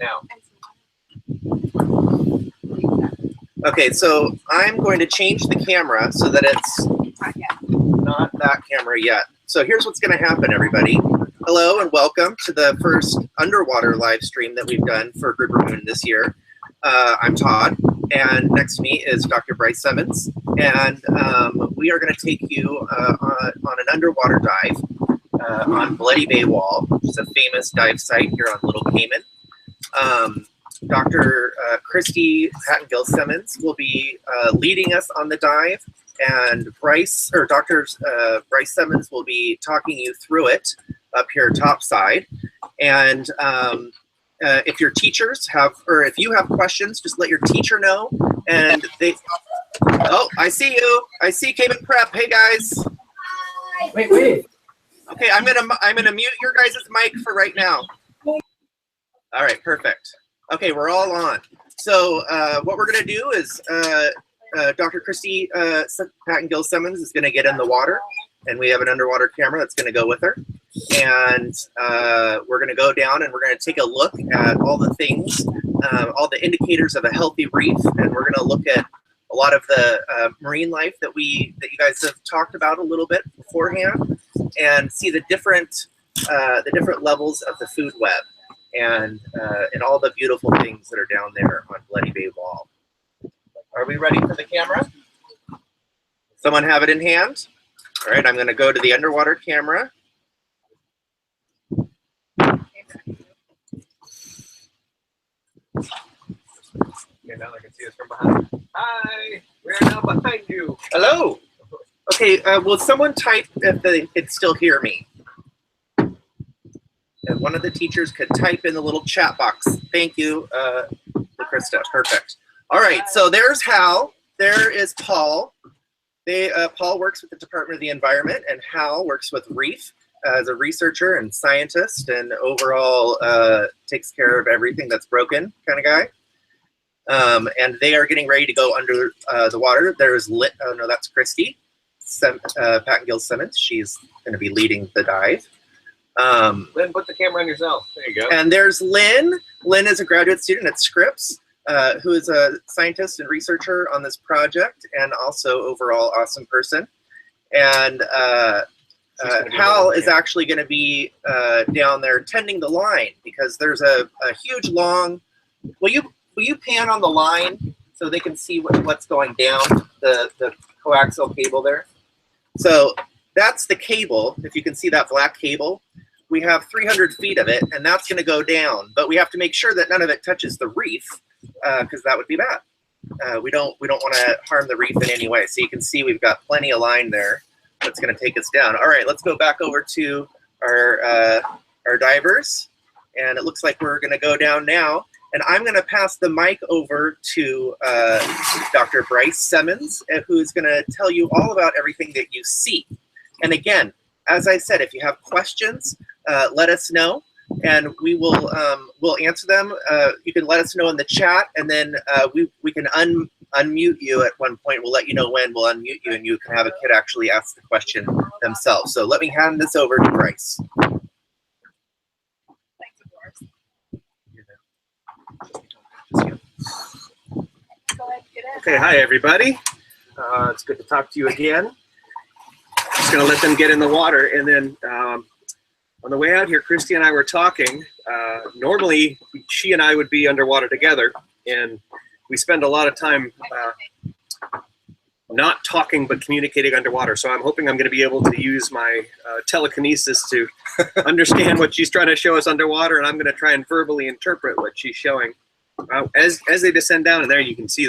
Now. Okay, so I'm going to change the camera so that it's not that camera yet. So here's what's going to happen, everybody. Hello and welcome to the first underwater live stream that we've done for Grouper Moon this year. I'm Todd, and next to me is Dr. Bryce Simmons, and we are going to take you on an underwater dive on Bloody Bay Wall, which is a famous dive site here on Little Cayman. Dr. Christy Pattengill Simmons will be leading us on the dive, and Dr. Bryce Simmons will be talking you through it up here topside. And if your teachers have, or if you have questions, just let your teacher know. And they, oh, I see you. I see Cayman Prep. Hey guys. Wait. Okay, I'm gonna mute your guys' mic for right now. All right, perfect. Okay, we're all on. So what we're gonna do is Dr. Christy Pattengill Simmons is gonna get in the water, and we have an underwater camera that's gonna go with her. And we're gonna go down and we're gonna take a look at all the things, all the indicators of a healthy reef, and we're gonna look at a lot of the marine life that you guys have talked about a little bit beforehand, and see the different levels of the food web, and all the beautiful things that are down there on Bloody Bay Wall. Are we ready for the camera? Someone have it in hand? All right, I'm going to go to the underwater camera. Okay, now I can see us from behind. Hi, we're now behind you. Hello. Okay, will someone type if they can still hear me? And one of the teachers could type in the little chat box. Thank you, Krista. Perfect. All right, so there's Hal. There is Paul. Paul works with the Department of the Environment, and Hal works with Reef as a researcher and scientist, and overall takes care of everything that's broken kind of guy. And they are getting ready to go under the water. There's that's Christy Pattengill Simmons. She's going to be leading the dive. Lynn, put the camera on yourself. There you go. And there's Lynn. Lynn is a graduate student at Scripps, who is a scientist and researcher on this project, and also overall awesome person. And Hal is actually going to be down there tending the line, because there's a huge long. Will you pan on the line so they can see what's going down the coaxial cable there? So that's the cable. If you can see that black cable, we have 300 feet of it, and that's going to go down. But we have to make sure that none of it touches the reef, because that would be bad. We don't want to harm the reef in any way. So you can see we've got plenty of line there that's going to take us down. All right, let's go back over to our divers, and it looks like we're going to go down now. And I'm going to pass the mic over to Dr. Bryce Simmons, who's going to tell you all about everything that you see. And again, as I said, if you have questions, let us know, and we will we'll answer them. You can let us know in the chat, and then we can unmute you at one point. We'll let you know when. We'll unmute you, and you can have a kid actually ask the question themselves. So let me hand this over to Bryce. Okay, hi everybody. It's good to talk to you again. Just gonna let them get in the water, and then on the way out here, Christy and I were talking. Normally, she and I would be underwater together, and we spend a lot of time not talking but communicating underwater. So I'm hoping I'm going to be able to use my telekinesis to understand what she's trying to show us underwater, and I'm going to try and verbally interpret what she's showing. As they descend down in there, you can see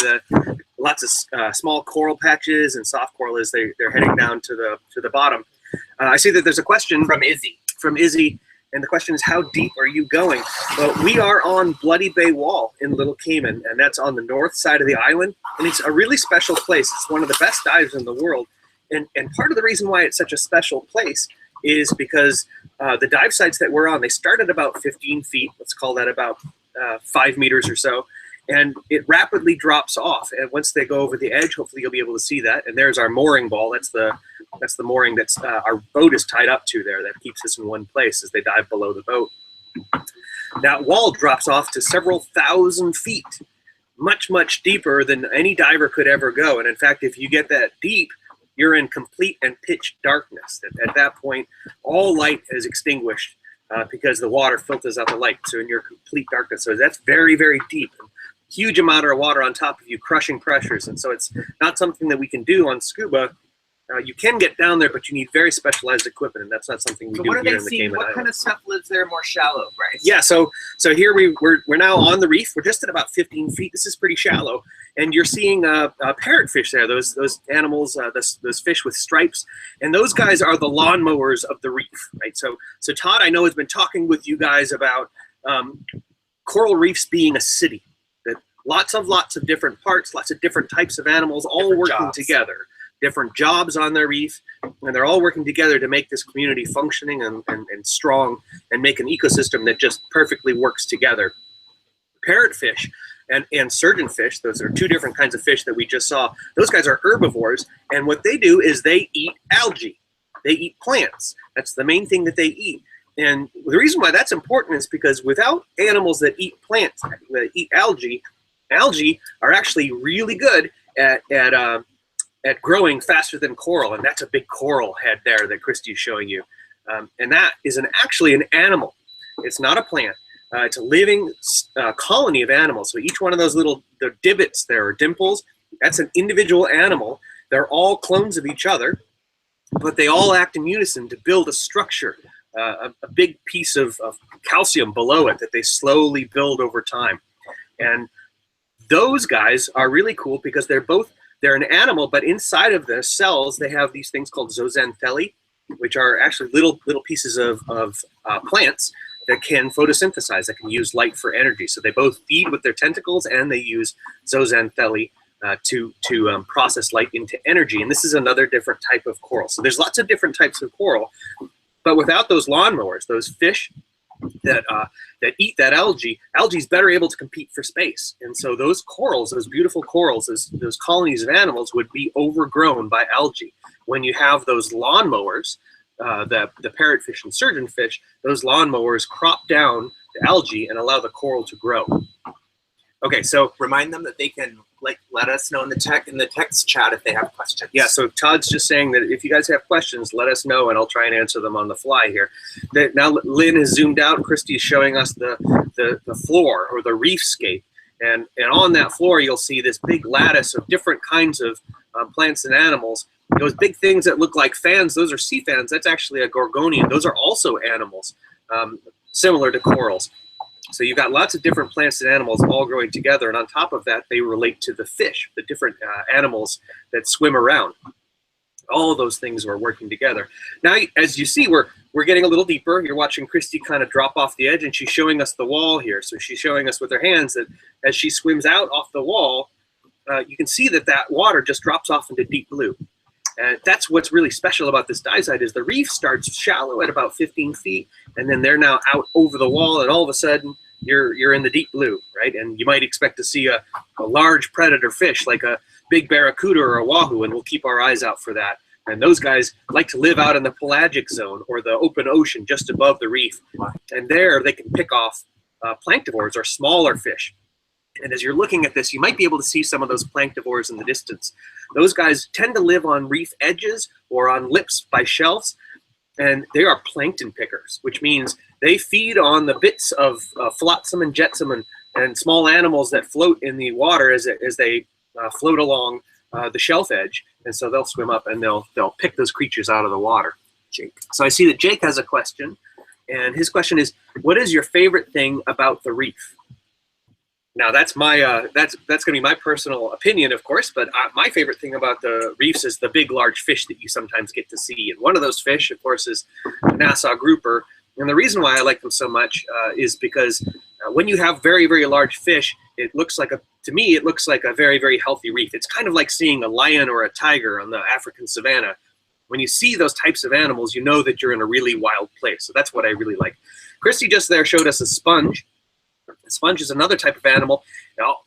lots of small coral patches and soft coral as they're heading down to the bottom. I see that there's a question from Izzy, and the question is, how deep are you going? Well, we are on Bloody Bay Wall in Little Cayman, and that's on the north side of the island, and it's a really special place. It's one of the best dives in the world, and part of the reason why it's such a special place is because the dive sites that we're on, they start at about 15 feet, let's call that about 5 meters or so, and it rapidly drops off. And once they go over the edge, hopefully you'll be able to see that. And there's our mooring ball. That's the mooring that's our boat is tied up to there. That keeps us in one place as they dive below the boat. That wall drops off to several thousand feet, much, much deeper than any diver could ever go. And in fact, if you get that deep, you're in complete and pitch darkness. At that point, all light is extinguished because the water filters out the light. So in your complete darkness. So that's very, very deep. Huge amount of water on top of you, crushing pressures. And so it's not something that we can do on scuba. You can get down there, but you need very specialized equipment, and that's not something we do here in the Cayman Islands. What kind of stuff lives there more shallow, Bryce? Yeah, so here we're now on the reef. We're just at about 15 feet. This is pretty shallow, and you're seeing parrotfish there. Those animals, those fish with stripes, and those guys are the lawnmowers of the reef, right? So Todd, I know, has been talking with you guys about coral reefs being a city. That lots of different parts, lots of different types of animals, all working together. Different jobs on their reef, and they're all working together to make this community functioning and strong and make an ecosystem that just perfectly works together. Parrotfish and surgeonfish, those are two different kinds of fish that we just saw. Those guys are herbivores, and what they do is they eat algae. They eat plants. That's the main thing that they eat. And the reason why that's important is because without animals that eat plants, that eat algae are actually really good at growing faster than coral, and that's a big coral head there that Christy's showing you. And that is actually an animal. It's not a plant. It's a living colony of animals. So each one of those little divots there, or dimples, that's an individual animal. They're all clones of each other, but they all act in unison to build a structure, a big piece of calcium below it that they slowly build over time. And those guys are really cool because they're an animal, but inside of the cells, they have these things called zooxanthellae, which are actually little pieces of plants that can photosynthesize, that can use light for energy. So they both feed with their tentacles, and they use zooxanthellae to process light into energy. And this is another different type of coral. So there's lots of different types of coral, but without those lawnmowers, those fish that eat that algae is better able to compete for space. And so those corals, those beautiful corals, those colonies of animals would be overgrown by algae. When you have those lawnmowers, the parrotfish and surgeonfish, those lawnmowers crop down the algae and allow the coral to grow. Okay, so remind them that they can let us know in the text chat if they have questions. Yeah, so Todd's just saying that if you guys have questions, let us know, and I'll try and answer them on the fly here. Now Lynn has zoomed out. Christy is showing us the floor, or the reefscape, and on that floor you'll see this big lattice of different kinds of plants and animals. Those big things that look like fans, those are sea fans. That's actually a gorgonian. Those are also animals, similar to corals. So you've got lots of different plants and animals all growing together, and on top of that, they relate to the fish, the different animals that swim around. All of those things are working together. Now, as you see, we're getting a little deeper. You're watching Christy kind of drop off the edge, and she's showing us the wall here. So she's showing us with her hands that as she swims out off the wall, you can see that water just drops off into deep blue. And that's what's really special about this dicite is the reef starts shallow at about 15 feet, and then they're now out over the wall, and all of a sudden you're in the deep blue, right? And you might expect to see a large predator fish like a big barracuda or a wahoo, and we'll keep our eyes out for that. And those guys like to live out in the pelagic zone, or the open ocean just above the reef. And there they can pick off planktivores, or smaller fish. And as you're looking at this, you might be able to see some of those planktivores in the distance. Those guys tend to live on reef edges or on lips by shelves, and they are plankton pickers, which means they feed on the bits of flotsam and jetsam and small animals that float in the water as they float along the shelf edge. And so they'll swim up and they'll pick those creatures out of the water. Jake. So I see that Jake has a question, and his question is, what is your favorite thing about the reef? Now that's my that's going to be my personal opinion, of course, but my favorite thing about the reefs is the big, large fish that you sometimes get to see. And one of those fish, of course, is the Nassau grouper. And the reason why I like them so much is because when you have very, very large fish, to me, it looks like a very, very healthy reef. It's kind of like seeing a lion or a tiger on the African savannah. When you see those types of animals, you know that you're in a really wild place. So that's what I really like. Christy just there showed us a sponge. A sponge is another type of animal,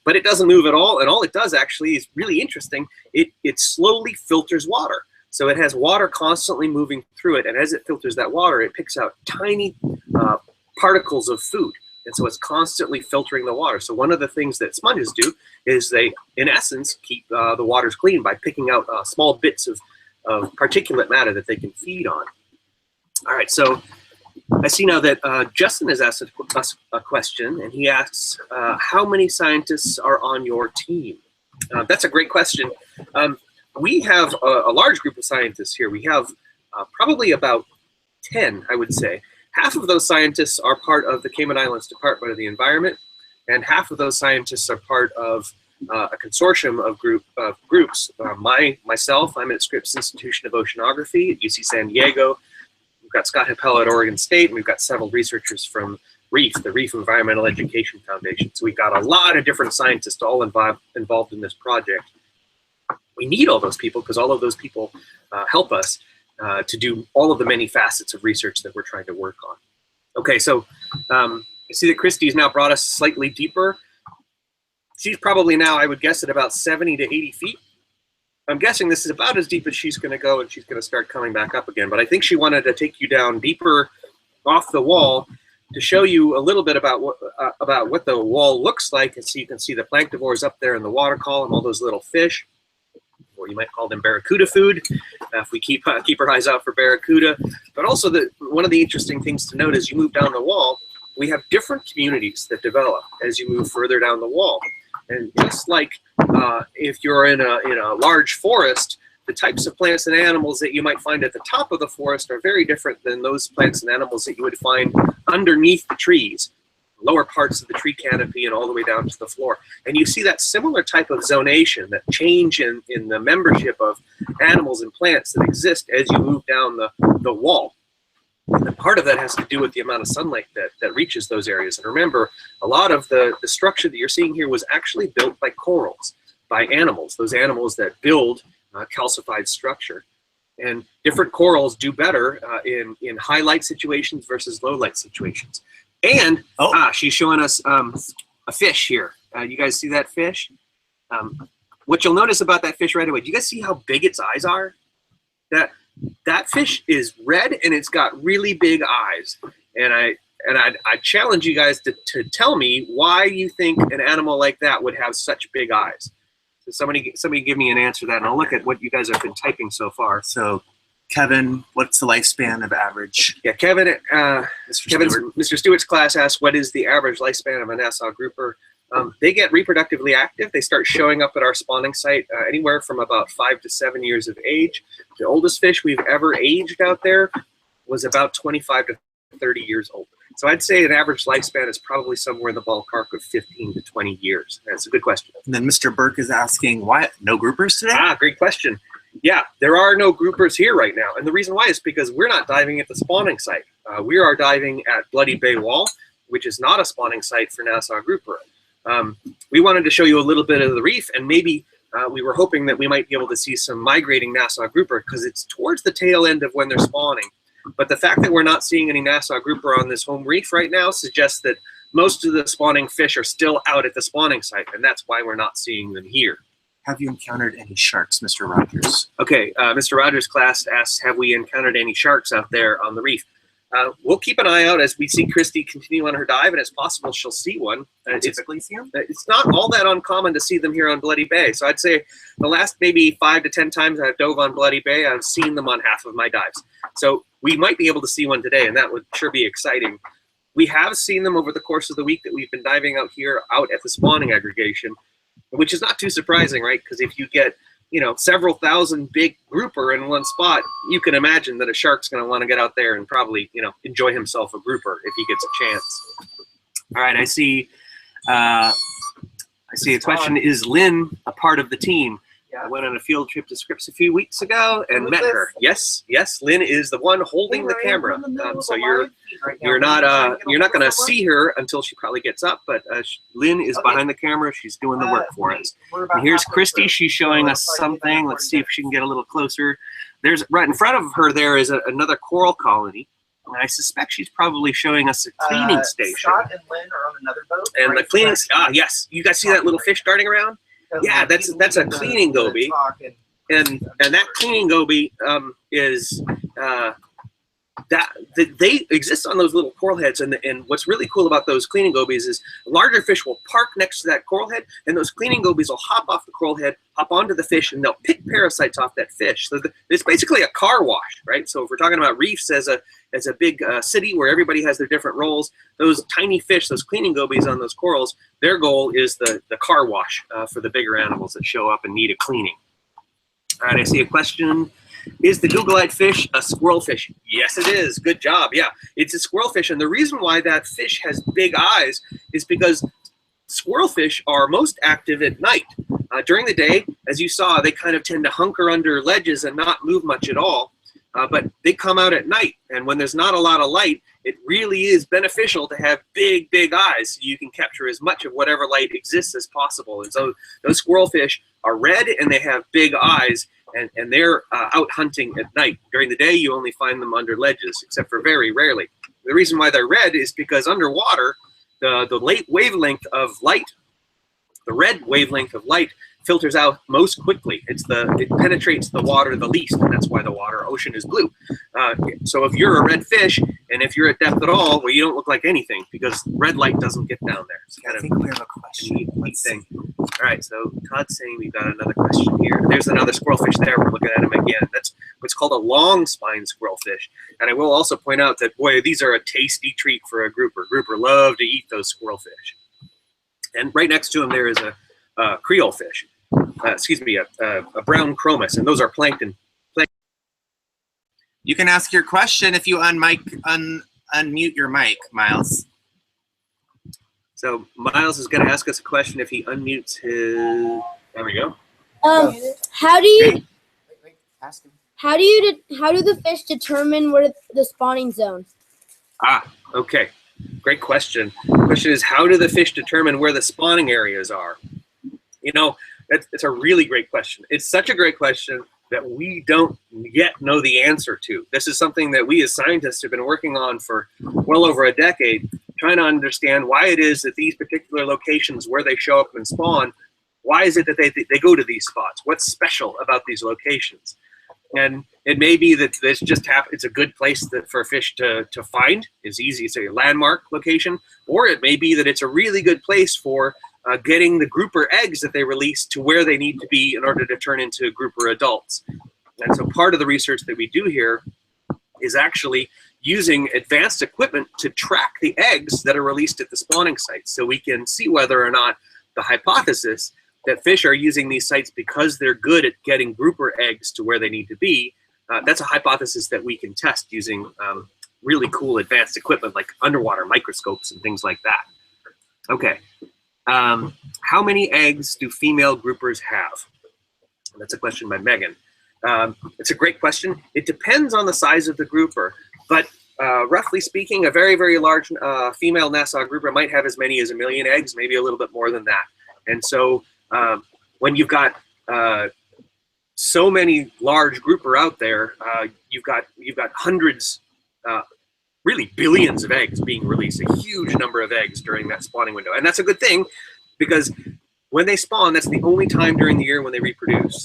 but it doesn't move at all, and all it does actually is really interesting. It slowly filters water. So it has water constantly moving through it, and as it filters that water, it picks out tiny particles of food. And so it's constantly filtering the water. So one of the things that sponges do is they, in essence, keep the waters clean by picking out small bits of particulate matter that they can feed on. All right, so I see now that Justin has asked us a question, and he asks, how many scientists are on your team? That's a great question. We have a large group of scientists here. We have probably about 10, I would say. Half of those scientists are part of the Cayman Islands Department of the Environment, and half of those scientists are part of a consortium of groups. Myself, I'm at Scripps Institution of Oceanography at UC San Diego. We've got Scott Hippel at Oregon State, and we've got several researchers from REEF, the Reef Environmental Education Foundation. So we've got a lot of different scientists all involved in this project. We need all those people because all of those people help us to do all of the many facets of research that we're trying to work on. Okay, so I see that Christy's now brought us slightly deeper. She's probably now, I would guess, at about 70 to 80 feet. I'm guessing this is about as deep as she's going to go, and she's going to start coming back up again. But I think she wanted to take you down deeper off the wall to show you a little bit about what the wall looks like. And so you can see the planktivores up there in the water column, all those little fish, or you might call them barracuda food, if we keep our eyes out for barracuda. But also, one of the interesting things to note as you move down the wall, we have different communities that develop as you move further down the wall. And just like if you're in a large forest, the types of plants and animals that you might find at the top of the forest are very different than those plants and animals that you would find underneath the trees, lower parts of the tree canopy and all the way down to the floor. And you see that similar type of zonation, that change in the membership of animals and plants that exist as you move down the wall. And part of that has to do with the amount of sunlight that reaches those areas. And remember, a lot of the structure that you're seeing here was actually built by corals, by animals, those animals that build calcified structure. And different corals do better in high light situations versus low light situations. And she's showing us a fish here. You guys see that fish? What you'll notice about that fish right away, do you guys see how big its eyes are? That fish is red and it's got really big eyes. And I challenge you guys to tell me why you think an animal like that would have such big eyes. So somebody give me an answer to that, and I'll look at what you guys have been typing so far. So Kevin, what's the lifespan of average? Yeah, Mr. Stewart's class asked, what is the average lifespan of a Nassau grouper? They get reproductively active. They start showing up at our spawning site anywhere from about 5 to 7 years of age. The oldest fish we've ever aged out there was about 25 to 30 years old. So I'd say an average lifespan is probably somewhere in the ballpark of 15 to 20 years. That's a good question. And then Mr. Burke is asking, why no groupers today? Great question. Yeah, there are no groupers here right now. And the reason why is because we're not diving at the spawning site. We are diving at Bloody Bay Wall, which is not a spawning site for Nassau grouper. We wanted to show you a little bit of the reef, and maybe we were hoping that we might be able to see some migrating Nassau grouper because it's towards the tail end of when they're spawning. But the fact that we're not seeing any Nassau grouper on this home reef right now suggests that most of the spawning fish are still out at the spawning site, and that's why we're not seeing them here. Have you encountered any sharks, Mr. Rogers? Okay, Mr. Rogers' class asks, have we encountered any sharks out there on the reef? We'll keep an eye out as we see Christy continue on her dive, and it's possible she'll see one. Typically see them? It's not all that uncommon to see them here on Bloody Bay. So I'd say the last maybe 5 to 10 times I've dove on Bloody Bay, I've seen them on half of my dives. So we might be able to see one today, and that would sure be exciting. We have seen them over the course of the week that we've been diving out here out at the spawning aggregation, which is not too surprising, right? Because if you get several thousand big grouper in one spot, you can imagine that a shark's going to want to get out there and probably, enjoy himself a grouper if he gets a chance. All right, I see a question. Is Lynn a part of the team? I went on a field trip to Scripps a few weeks ago and met her. Yes, Lynn is the one holding the camera. So you're not going to see her until she probably gets up, but Lynn is behind the camera. She's doing the work for us. And here's Christy. She's showing us something. Let's see if she can get a little closer. There's right in front of her. There is another coral colony. And I suspect she's probably showing us a cleaning station. Scott and Lynn are on another boat. And the cleaning. Yes. You guys see that little fish darting around? Yeah, that's a cleaning goby, and that cleaning goby is they exist on those little coral heads, and what's really cool about those cleaning gobies is larger fish will park next to that coral head, and those cleaning gobies will hop off the coral head, hop onto the fish, and they'll pick parasites off that fish. So it's basically a car wash, right? So if we're talking about reefs as a big city where everybody has their different roles, those tiny fish, those cleaning gobies on those corals, their goal is the car wash for the bigger animals that show up and need a cleaning. All right, I see a question. Is the Google-eyed fish a squirrel fish? Yes, it is. Good job. Yeah, it's a squirrel fish. And the reason why that fish has big eyes is because squirrel fish are most active at night. During the day, as you saw, they kind of tend to hunker under ledges and not move much at all. But they come out at night. And when there's not a lot of light, it really is beneficial to have big, big eyes so you can capture as much of whatever light exists as possible. And so those squirrel fish are red and they have big eyes. And they're out hunting at night. During the day, you only find them under ledges, except for very rarely. The reason why they're red is because underwater, the late wavelength of light, the red wavelength of light, filters out most quickly. It penetrates the water the least, and that's why the ocean is blue. So if you're a red fish, and if you're at depth at all, well, you don't look like anything because red light doesn't get down there. It's kind I think we have a question. neat thing. All right, so Todd's saying we've got another question here. There's another squirrelfish there. We're looking at him again. That's what's called a long spine squirrelfish. And I will also point out that, boy, these are a tasty treat for a grouper. Grouper love to eat those squirrelfish. And right next to him there is a Creole fish. A brown chromis, and those are plankton. You can ask your question if you unmute your mic, Miles. So Miles is going to ask us a question if he unmutes his. There we go. How do the fish determine where the spawning zone? Okay. Great question. The question is, how do the fish determine where the spawning areas are? You know, it's a really great question. It's such a great question that we don't yet know the answer to. This is something that we as scientists have been working on for well over a decade, trying to understand why it is that these particular locations where they show up and spawn, why is it that they go to these spots? What's special about these locations? And it may be that this just it's a good place for a fish to find. It's easy, it's a landmark location. Or it may be that it's a really good place for getting the grouper eggs that they release to where they need to be in order to turn into grouper adults. And so part of the research that we do here is actually using advanced equipment to track the eggs that are released at the spawning sites, so we can see whether or not the hypothesis that fish are using these sites because they're good at getting grouper eggs to where they need to be, that's a hypothesis that we can test using really cool advanced equipment like underwater microscopes and things like that. Okay. How many eggs do female groupers have? That's a question by Megan. It's a great question. It depends on the size of the grouper, but roughly speaking, a very, very large female Nassau grouper might have as many as 1 million eggs, maybe a little bit more than that. And so when you've got so many large grouper out there, you've got hundreds, really billions of eggs being released, a huge number of eggs during that spawning window. And that's a good thing because when they spawn, that's the only time during the year when they reproduce.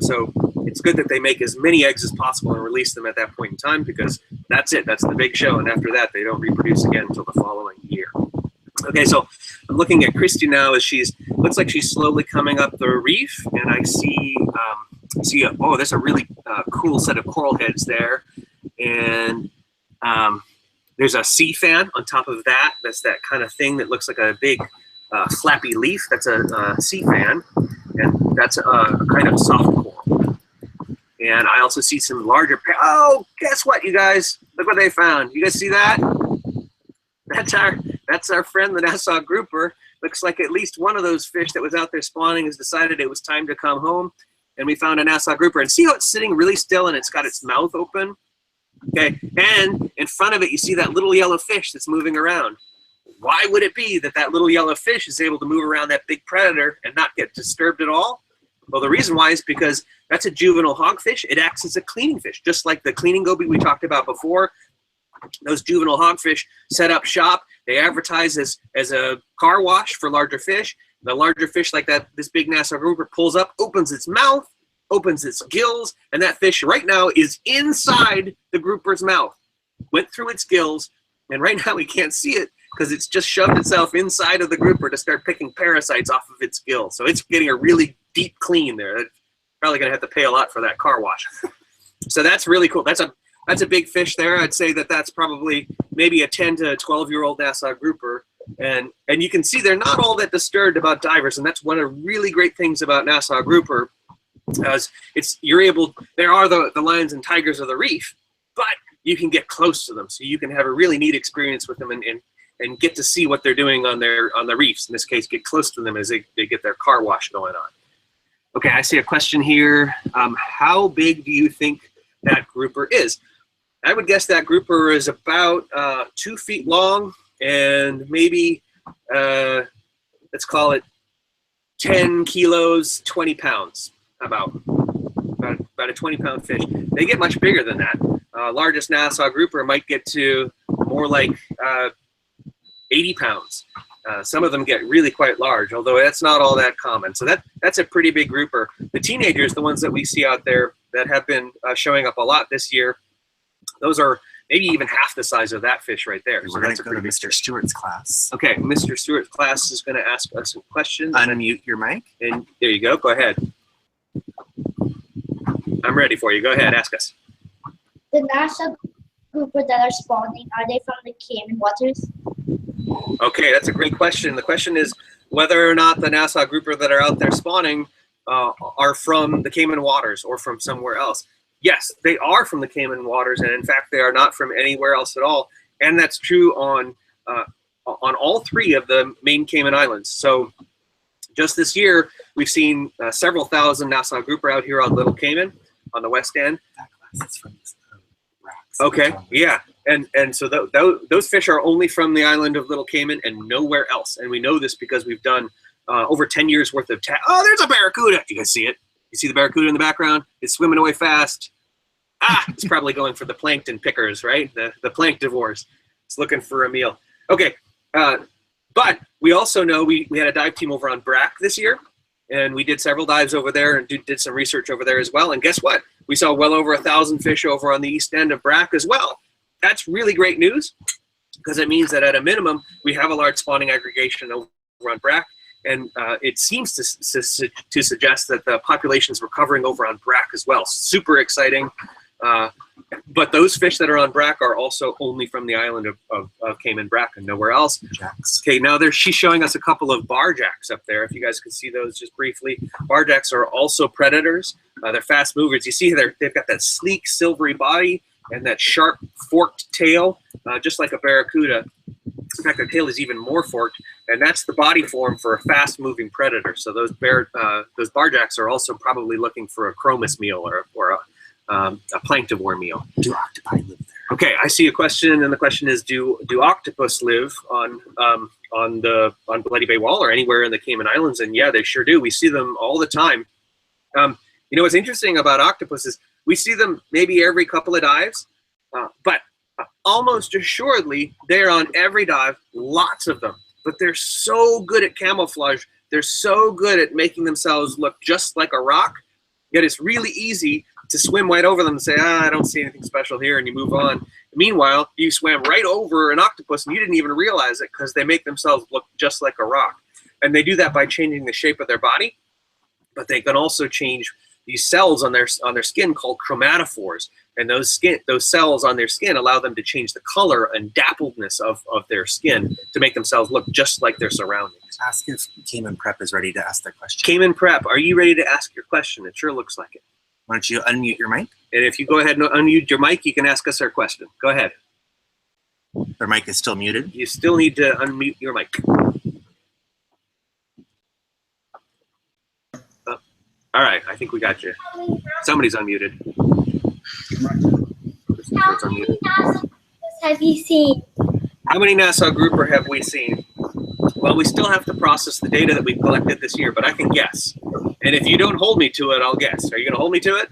So it's good that they make as many eggs as possible and release them at that point in time because that's it, that's the big show. And after that, they don't reproduce again until the following year. Okay, so I'm looking at Christy now as looks like she's slowly coming up the reef, and I see, there's a really cool set of coral heads there. And there's a sea fan on top of that. That's that kind of thing that looks like a big flappy leaf. That's a sea fan, and that's a kind of soft coral. And I also see some larger. Oh, guess what, you guys? Look what they found. You guys see that? That's our friend, the Nassau grouper. Looks like at least one of those fish that was out there spawning has decided it was time to come home, and we found a Nassau grouper. And see how it's sitting really still, and it's got its mouth open. Okay, and in front of it, you see that little yellow fish that's moving around. Why would it be that that little yellow fish is able to move around that big predator and not get disturbed at all? Well, the reason why is because that's a juvenile hogfish. It acts as a cleaning fish, just like the cleaning goby we talked about before. Those juvenile hogfish set up shop. They advertise as a car wash for larger fish. The larger fish like that, this big Nassau grouper pulls up, opens its mouth, opens its gills, and that fish right now is inside the grouper's mouth. went through its gills, and right now we can't see it because it's just shoved itself inside of the grouper to start picking parasites off of its gill. So it's getting a really deep clean there. It's probably going to have to pay a lot for that car wash. So that's really cool. That's a big fish there. I'd say that that's probably maybe a 10 to 12-year-old Nassau grouper. And you can see they're not all that disturbed about divers, and that's one of the really great things about Nassau grouper. As there are the lions and tigers of the reef, but you can get close to them, so you can have a really neat experience with them and get to see what they're doing on the reefs. In this case, get close to them as they get their car wash going on. Okay, I see a question here. How big do you think that grouper is? I would guess that grouper is about 2 feet long and maybe, let's call it 10 kilos, 20 pounds, about a 20-pound fish. They get much bigger than that. Largest Nassau grouper might get to more like 80 pounds. Some of them get really quite large, although that's not all that common. So that's a pretty big grouper. The teenagers, the ones that we see out there that have been showing up a lot this year, those are maybe even half the size of that fish right there. We're going to go to Mr. Stewart's class. Okay, Mr. Stewart's class is going to ask us some questions. Unmute your mic. And there you go. Go ahead. I'm ready for you. Go ahead. Ask us. The Nassau grouper that are spawning, are they from the Cayman waters? Okay, that's a great question. The question is whether or not the Nassau grouper that are out there spawning are from the Cayman waters or from somewhere else. Yes, they are from the Cayman waters, and in fact, they are not from anywhere else at all. And that's true on all 3 of the main Cayman Islands. So just this year, we've seen several thousand Nassau grouper out here on Little Cayman on the west end. That class is from racks. Okay, yeah. And so those fish are only from the island of Little Cayman and nowhere else. And we know this because we've done over 10 years worth of oh, there's a barracuda. You guys see it? You see the barracuda in the background? It's swimming away fast. It's probably going for the plankton pickers, right? The planktivores. It's looking for a meal. Okay, but we also know we had a dive team over on Brack this year, and we did several dives over there and did some research over there as well. And guess what? We saw well over 1,000 fish over on the east end of Brack as well. That's really great news because it means that at a minimum, we have a large spawning aggregation over on Brack. And it seems to suggest that the population is recovering over on Brack as well. Super exciting. But those fish that are on Brack are also only from the island of Cayman Brack and nowhere else. Jacks. Okay, now she's showing us a couple of barjacks up there. If you guys can see those just briefly. Barjacks are also predators. They're fast movers. You see they've got that sleek silvery body and that sharp forked tail, just like a barracuda. In fact, their tail is even more forked, and that's the body form for a fast-moving predator. So those barjacks are also probably looking for a chromis meal or a planktivore meal. Do octopi live there? Okay, I see a question, and the question is: Do octopus live on Bloody Bay Wall or anywhere in the Cayman Islands? And yeah, they sure do. We see them all the time. You know what's interesting about octopus is we see them maybe every couple of dives, but almost assuredly they're on every dive, lots of them. But they're so good at camouflage. They're so good at making themselves look just like a rock. Yet it's really easy to swim right over them and say, I don't see anything special here, and you move on. Meanwhile, you swam right over an octopus and you didn't even realize it because they make themselves look just like a rock. And they do that by changing the shape of their body, but they can also change these cells on their skin called chromatophores. And those cells on their skin allow them to change the color and dappledness of their skin to make themselves look just like their surroundings. Ask if Cayman Prep is ready to ask their question. Cayman Prep, are you ready to ask your question? It sure looks like it. Why don't you unmute your mic? And if you go ahead and unmute your mic, you can ask us our question. Go ahead. Their mic is still muted. You still need to unmute your mic. All right, I think we got you. Somebody's unmuted. How many Nassau have you seen? How many Nassau grouper have we seen? Well, we still have to process the data that we've collected this year, but I can guess. And if you don't hold me to it, I'll guess. Are you going to hold me to it?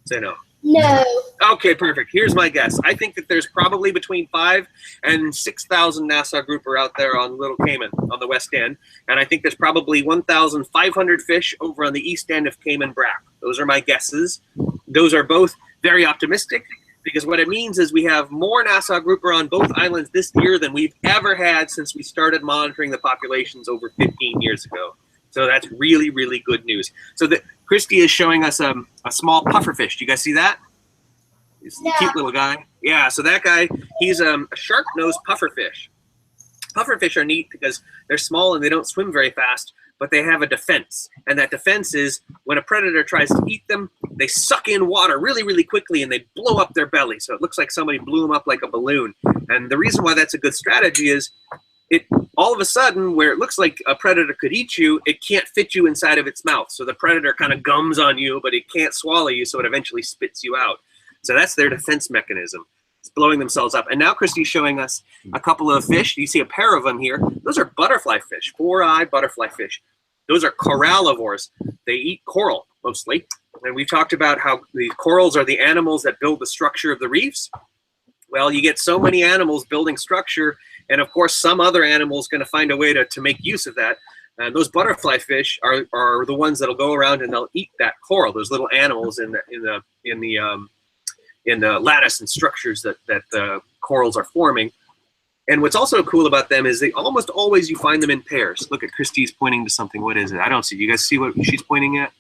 Say no. No. Okay, perfect. Here's my guess. I think that there's probably between 5,000 and 6,000 Nassau grouper out there on Little Cayman on the west end. And I think there's probably 1,500 fish over on the east end of Cayman Brack. Those are my guesses. Those are both very optimistic, because what it means is we have more Nassau grouper on both islands this year than we've ever had since we started monitoring the populations over 15 years ago. So that's really, really good news. So Christy is showing us a small pufferfish. Do you guys see that? He's a cute little guy. Yeah, so that guy, he's a sharp-nosed pufferfish. Pufferfish are neat because they're small and they don't swim very fast, but they have a defense. And that defense is when a predator tries to eat them, they suck in water really, really quickly and they blow up their belly. So it looks like somebody blew them up like a balloon. And the reason why that's a good strategy is all of a sudden, where it looks like a predator could eat you, it can't fit you inside of its mouth. So the predator kind of gums on you, but it can't swallow you, so it eventually spits you out. So that's their defense mechanism. It's blowing themselves up. And now Christy's showing us a couple of fish. You see a pair of them here. Those are butterfly fish, 4-eye butterfly fish. Those are corallivores. They eat coral mostly. And we've talked about how the corals are the animals that build the structure of the reefs. Well, you get so many animals building structure, and of course some other animal is going to find a way to make use of that. And those butterfly fish are the ones that'll go around and they'll eat that coral, those little animals in the lattice and structures that the corals are forming. And what's also cool about them is they almost always you find them in pairs. Look at Christy's pointing to something. What is it? I don't see. You guys see what she's pointing at?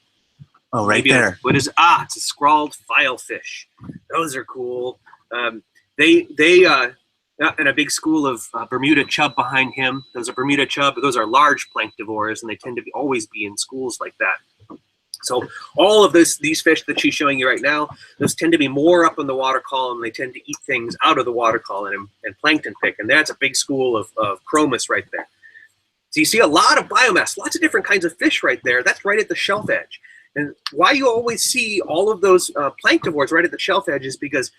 Oh, right Maybe there. What is it? It's a scrawled filefish. Those are cool. And a big school of Bermuda chub behind him. Those are Bermuda chub. Those are large planktivores, and they tend to always be in schools like that. So all of these fish that she's showing you right now, those tend to be more up in the water column. They tend to eat things out of the water column and plankton pick, and that's a big school of chromis right there. So you see a lot of biomass, lots of different kinds of fish right there. That's right at the shelf edge. And why you always see all of those planktivores right at the shelf edge is because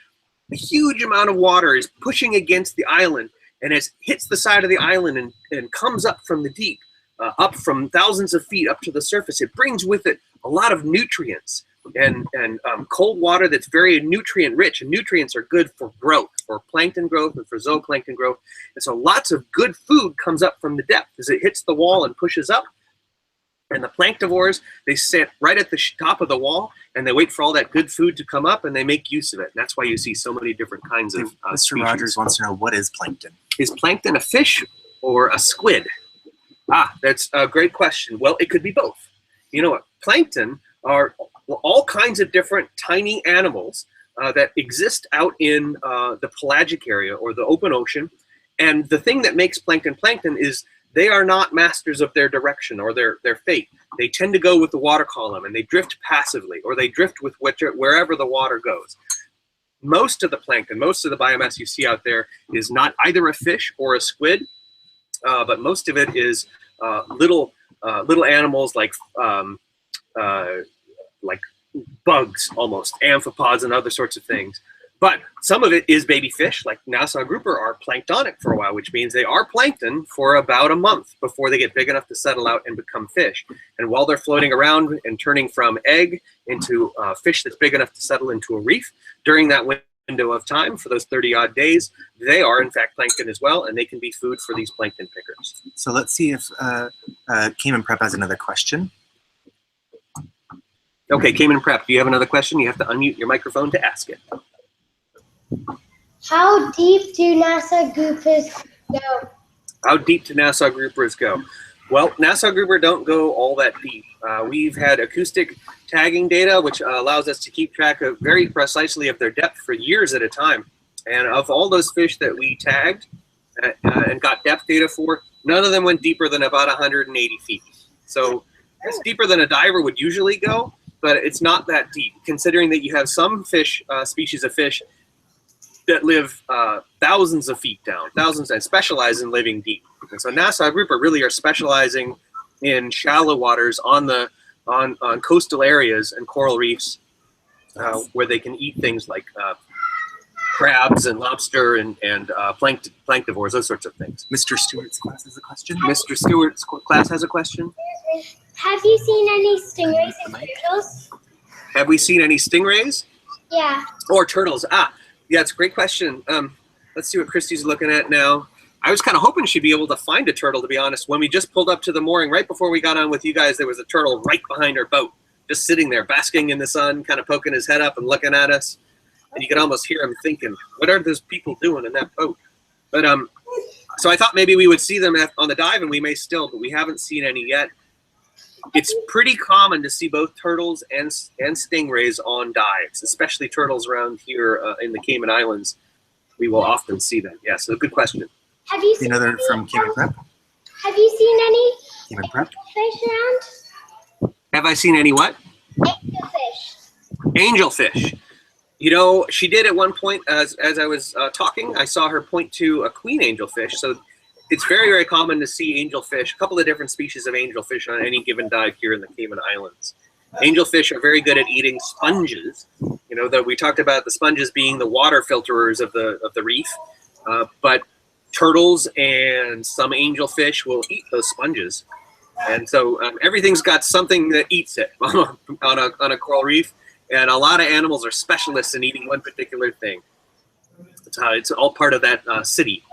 a huge amount of water is pushing against the island, and it hits the side of the island and comes up from the deep, up from thousands of feet up to the surface. It brings with it a lot of nutrients and cold water that's very nutrient rich, and nutrients are good for growth, for plankton growth and for zooplankton growth. And so lots of good food comes up from the depth as it hits the wall and pushes up. And the planktivores, they sit right at the top of the wall and they wait for all that good food to come up and they make use of it. And that's why you see so many different kinds of Mr. species. Rogers wants to know, what is plankton? Is plankton a fish or a squid? That's a great question. Well, it could be both. You know what? Plankton are all kinds of different tiny animals that exist out in the pelagic area or the open ocean. And the thing that makes plankton plankton is they are not masters of their direction or their fate. They tend to go with the water column, and they drift passively, or they drift with wherever the water goes. Most of the plankton, most of the biomass you see out there is not either a fish or a squid, but most of it is little animals like bugs, almost amphipods and other sorts of things. But some of it is baby fish, like Nassau grouper are planktonic for a while, which means they are plankton for about a month before they get big enough to settle out and become fish. And while they're floating around and turning from egg into fish that's big enough to settle into a reef, during that window of time, for those 30-odd days, they are in fact plankton as well, and they can be food for these plankton pickers. So let's see if Cayman Prep has another question. Okay, Cayman Prep, do you have another question? You have to unmute your microphone to ask it. How deep do Nassau groupers go? How deep do Nassau groupers go? Well, Nassau grouper don't go all that deep. We've had acoustic tagging data, which allows us to keep track of very precisely of their depth for years at a time. And of all those fish that we tagged and got depth data for, none of them went deeper than about 180 feet. So it's deeper than a diver would usually go, but it's not that deep, considering that you have some fish, species of fish, that live thousands of feet down, and specialize in living deep. And so Nassau grouper really are specializing in shallow waters on coastal areas and coral reefs where they can eat things like crabs and lobster and planktivores, those sorts of things. Mr. Stewart's class has a question. Mr. Stewart's class has a question. Have you seen any stingrays and turtles? Have we seen any stingrays? Yeah. Or turtles? Yeah, it's a great question. Let's see what Christy's looking at now. I was kind of hoping she'd be able to find a turtle, to be honest. When we just pulled up to the mooring, right before we got on with you guys, there was a turtle right behind our boat, just sitting there, basking in the sun, kind of poking his head up and looking at us. and you can almost hear them thinking, "What are those people doing in that boat?" But so I thought maybe we would see them on the dive, and we may still, but we haven't seen any yet. It's pretty common to see both turtles and stingrays on dives, especially turtles around here in the Cayman Islands. We will often see them. Yeah, so good question. Have you seen You know they're any, from Cayman Prep? Have you seen any Cayman Prep? fish around? Have I seen any what? Fish. Angelfish. You know, she did at one point, as I was talking, I saw her point to a queen angelfish. So it's very, very common to see angelfish, a couple of different species of angelfish on any given dive here in the Cayman Islands. Angelfish are very good at eating sponges. You know, that we talked about the sponges being the water filterers of the reef, but turtles and some angelfish will eat those sponges. And so everything's got something that eats it on a coral reef. And a lot of animals are specialists in eating one particular thing. It's all part of that city.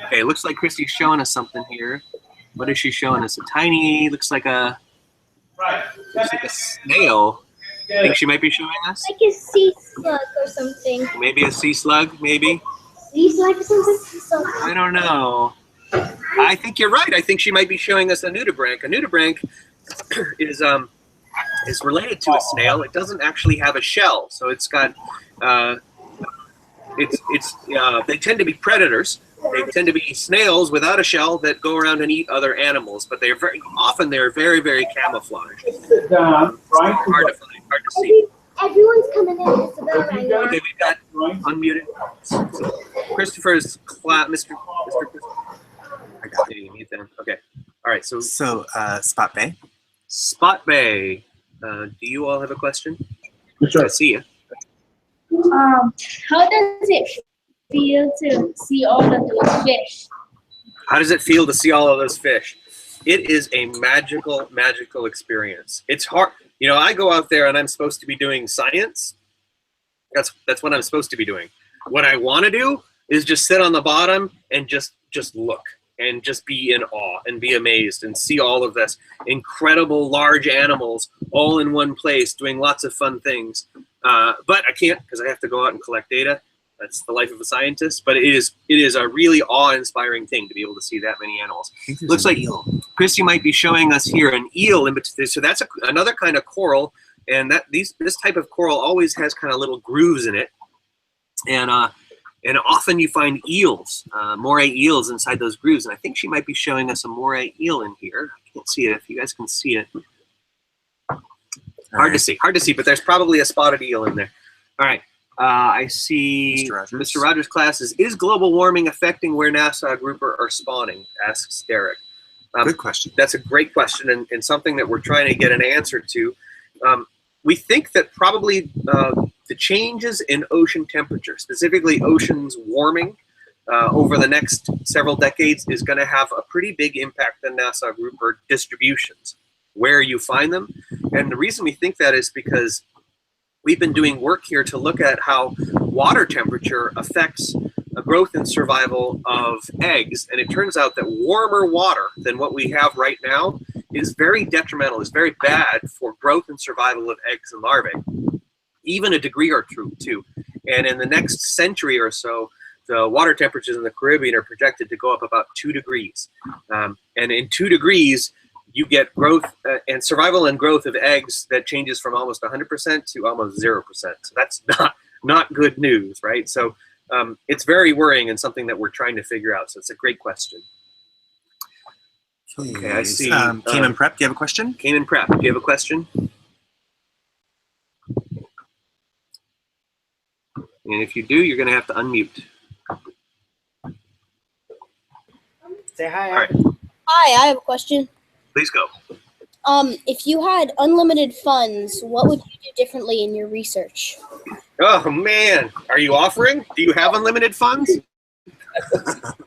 Okay, looks like Christy's showing us something here. What is she showing us? A tiny, looks like a snail. I think she might be showing us. Like a sea slug or something. Maybe a sea slug, maybe. Sea slug or something? So, I don't know. I think you're right. I think she might be showing us a nudibranch. A nudibranch is related to a snail. It doesn't actually have a shell, so it's got they tend to be predators. They tend to be snails without a shell that go around and eat other animals, but they're very very, very camouflaged. Hard to find, hard to see. everyone's coming in. Isabel right now. Okay, we've got unmuted. So Christopher's Mr. I got it. You mute them. Okay. All right. So So, Spot Bay. Spot Bay. Do you all have a question? I see you. How does it feel to see all of those fish? How does it feel to see all of those fish? It is a magical experience. It's hard. You know, I go out there and I'm supposed to be doing science. That's what I'm supposed to be doing. What I want to do is just sit on the bottom and just look and just be in awe and be amazed and see all of this incredible large animals all in one place doing lots of fun things. But I can't because I have to go out and collect data. That's the life of a scientist. But it is a really awe-inspiring thing to be able to see that many animals. Looks like Christy might be showing us here an eel in between. So that's another kind of coral, and this type of coral always has kind of little grooves in it, and often you find eels, moray eels inside those grooves. And I think she might be showing us a moray eel in here. I can't see it. If you guys can see it, hard to see, but there's probably a spotted eel in there. All right. I see Mr. Rogers' class is global warming affecting where Nassau grouper are spawning? Asks Derek. Good question. That's a great question and something that we're trying to get an answer to. We think that probably the changes in ocean temperature, specifically oceans warming over the next several decades, is going to have a pretty big impact on Nassau grouper distributions, where you find them. And the reason we think that is because we've been doing work here to look at how water temperature affects the growth and survival of eggs. And it turns out that warmer water than what we have right now is very detrimental, is very bad for growth and survival of eggs and larvae, even a degree or two. And in the next century or so, the water temperatures in the Caribbean are projected to go up about 2 degrees. And in 2 degrees, you get growth and survival and growth of eggs that changes from almost 100% to almost 0%. So that's not good news, right? So it's very worrying and something that we're trying to figure out. So it's a great question. Okay, I see. Cayman Prep, do you have a question? Cayman Prep, do you have a question? And if you do, you're going to have to unmute. Say hi. All right, Hi, I have a question. please go. If you had unlimited funds, what would you do differently in your research? Oh man, are you offering? Do you have unlimited funds?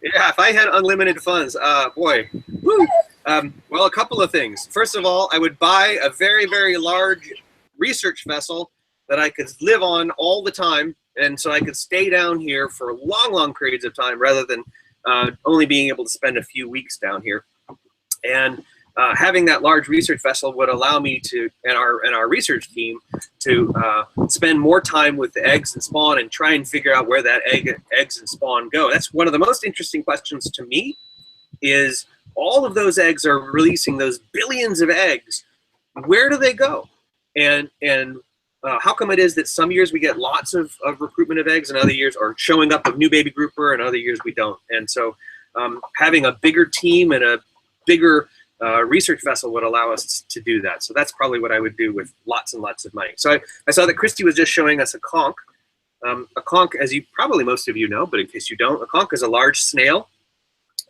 Yeah, if I had unlimited funds, boy. Woo. Well, a couple of things. First of all, I would buy a very, very large research vessel that I could live on all the time, and so I could stay down here for long, long periods of time rather than only being able to spend a few weeks down here. And having that large research vessel would allow me to, and our research team, to spend more time with the eggs and spawn and try and figure out where that eggs and spawn go. That's one of the most interesting questions to me, is all of those eggs are releasing those billions of eggs. Where do they go? And how come it is that some years we get lots of recruitment of eggs and other years, or showing up of new baby grouper, and other years we don't? And so having a bigger team and a bigger research vessel would allow us to do that. So that's probably what I would do with lots and lots of money. So I saw that Christy was just showing us a conch. A conch, as you probably most of you know, but in case you don't, a conch is a large snail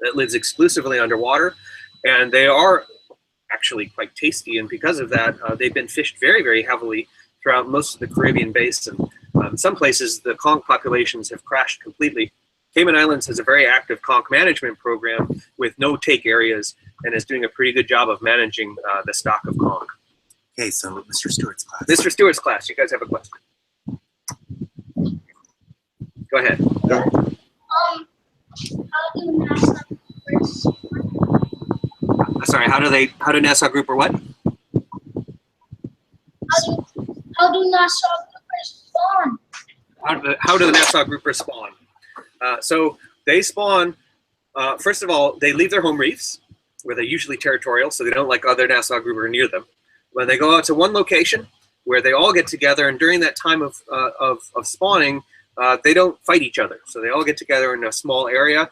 that lives exclusively underwater, and they are actually quite tasty. And because of that, they've been fished very, very heavily throughout most of the Caribbean basin. In some places, the conch populations have crashed completely. Cayman Islands has a very active conch management program with no take areas, and is doing a pretty good job of managing the stock of conch. Okay, so Mr. Stewart's class. Mr. Stewart's class, you guys have a question? Go ahead. How do NASA groupers? Sorry, how do NASA grouper what? How do NASA groupers spawn? How do the NASA groupers spawn? So they spawn, first of all, they leave their home reefs, where they're usually territorial, so they don't like other Nassau grouper near them. When they go out to one location where they all get together, and during that time of spawning, they don't fight each other. So they all get together in a small area,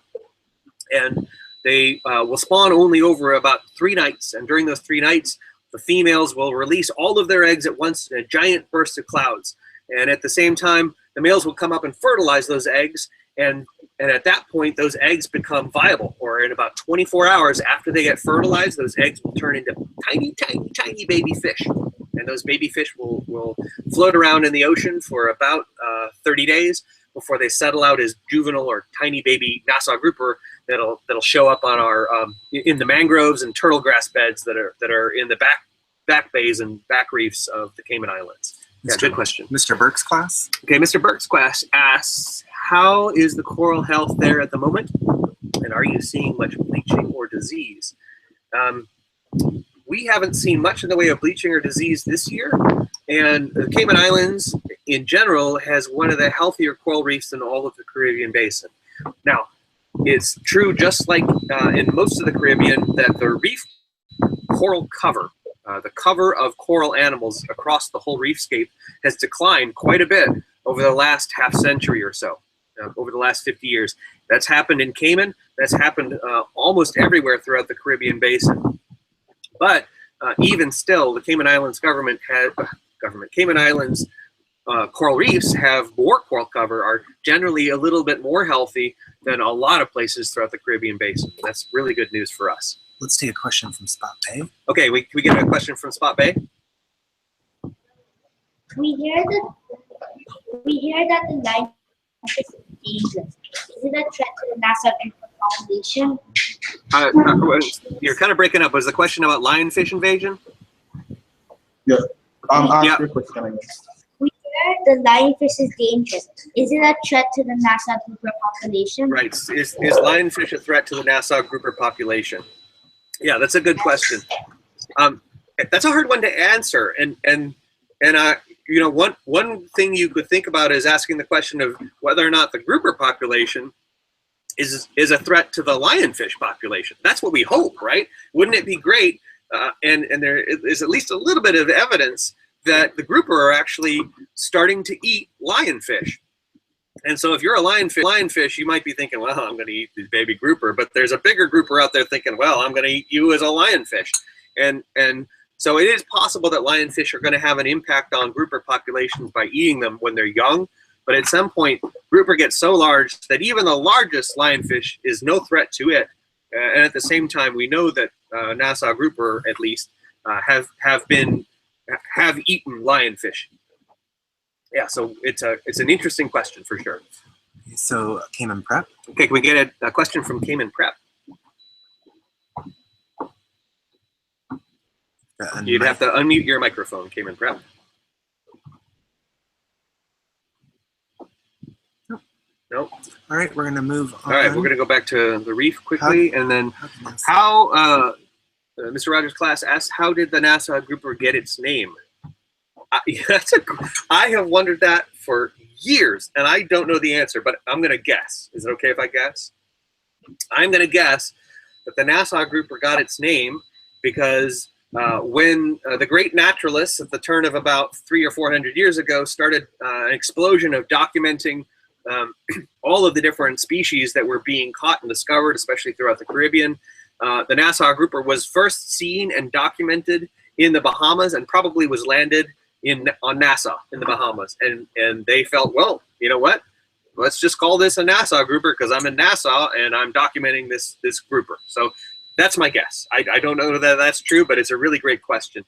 and they will spawn only over about 3 nights. And during those 3 nights, the females will release all of their eggs at once in a giant burst of clouds. And at the same time, the males will come up and fertilize those eggs. And at that point, those eggs become viable, or in about 24 hours after they get fertilized, those eggs will turn into tiny, tiny, tiny baby fish. And those baby fish will float around in the ocean for about 30 days before they settle out as juvenile or tiny baby Nassau grouper that'll show up on our in the mangroves and turtle grass beds that are in the back bays and back reefs of the Cayman Islands. Yeah, good question. Mr. Burke's class. Okay, Mr. Burke's class asks, how is the coral health there at the moment? And are you seeing much bleaching or disease? We haven't seen much in the way of bleaching or disease this year. And the Cayman Islands in general has one of the healthier coral reefs in all of the Caribbean basin. Now, it's true, just like in most of the Caribbean, that the reef coral cover, the cover of coral animals across the whole reefscape, has declined quite a bit over the last half century or so, over the last 50 years. That's happened in Cayman. That's happened almost everywhere throughout the Caribbean basin. But even still, the Cayman Islands Cayman Islands coral reefs have more coral cover, are generally a little bit more healthy than a lot of places throughout the Caribbean basin. That's really good news for us. Let's take a question from Spot Bay. Okay, we get a question from Spot Bay. We hear that the lionfish is dangerous. Is it a threat to the NASA population? You're kind of breaking up. Was the question about lionfish invasion? Yeah. Ask Yeah. your question again. We hear the lionfish is dangerous. Is it a threat to the NASA grouper population? Right. Is lionfish a threat to the Nassau grouper population? Yeah, that's a good question. That's a hard one to answer. And you know, one thing you could think about is asking the question of whether or not the grouper population is a threat to the lionfish population. That's what we hope, right? Wouldn't it be great? And there is at least a little bit of evidence that the grouper are actually starting to eat lionfish. And so if you're a lionfish, you might be thinking, well, I'm going to eat the baby grouper. But there's a bigger grouper out there thinking, well, I'm going to eat you as a lionfish. And so it is possible that lionfish are going to have an impact on grouper populations by eating them when they're young. But at some point, grouper gets so large that even the largest lionfish is no threat to it. And at the same time, we know that Nassau grouper, at least, have eaten lionfish. Yeah, so it's an interesting question for sure. So Cayman Prep. Okay, can we get a question from Cayman Prep? You'd have to unmute your microphone, Cayman Prep. No. All right, we're gonna move on. All right, we're gonna go back to the reef quickly, and then how Mr. Rogers' class asks, how did the Nassau grouper get its name? I have wondered that for years, and I don't know the answer, but I'm going to guess. Is it okay if I guess? I'm going to guess that the Nassau grouper got its name because when the great naturalists at the turn of about 300 or 400 years ago started an explosion of documenting all of the different species that were being caught and discovered, especially throughout the Caribbean, the Nassau grouper was first seen and documented in the Bahamas and probably was landed on Nassau in the Bahamas. And they felt, well, you know what? Let's just call this a Nassau grouper because I'm in Nassau and I'm documenting this grouper. So that's my guess. I don't know that that's true, but it's a really great question.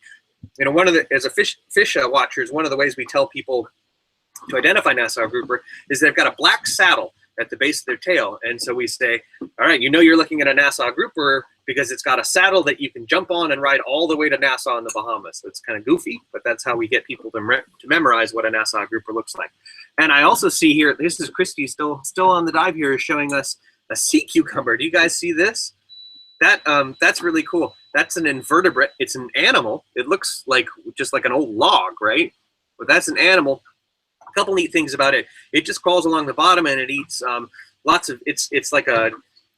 You know, as a fish watchers, one of the ways we tell people to identify Nassau grouper is they've got a black saddle at the base of their tail. And so we say, all right, you know you're looking at a Nassau grouper because it's got a saddle that you can jump on and ride all the way to Nassau in the Bahamas. So it's kind of goofy, but that's how we get people to memorize what a Nassau grouper looks like. And I also see here, this is Christy still on the dive here, showing us a sea cucumber. Do you guys see this? That's really cool. That's an invertebrate. It's an animal. It looks like just like an old log, right? But that's an animal. A couple neat things about it. It just crawls along the bottom and it eats lots of, it's like a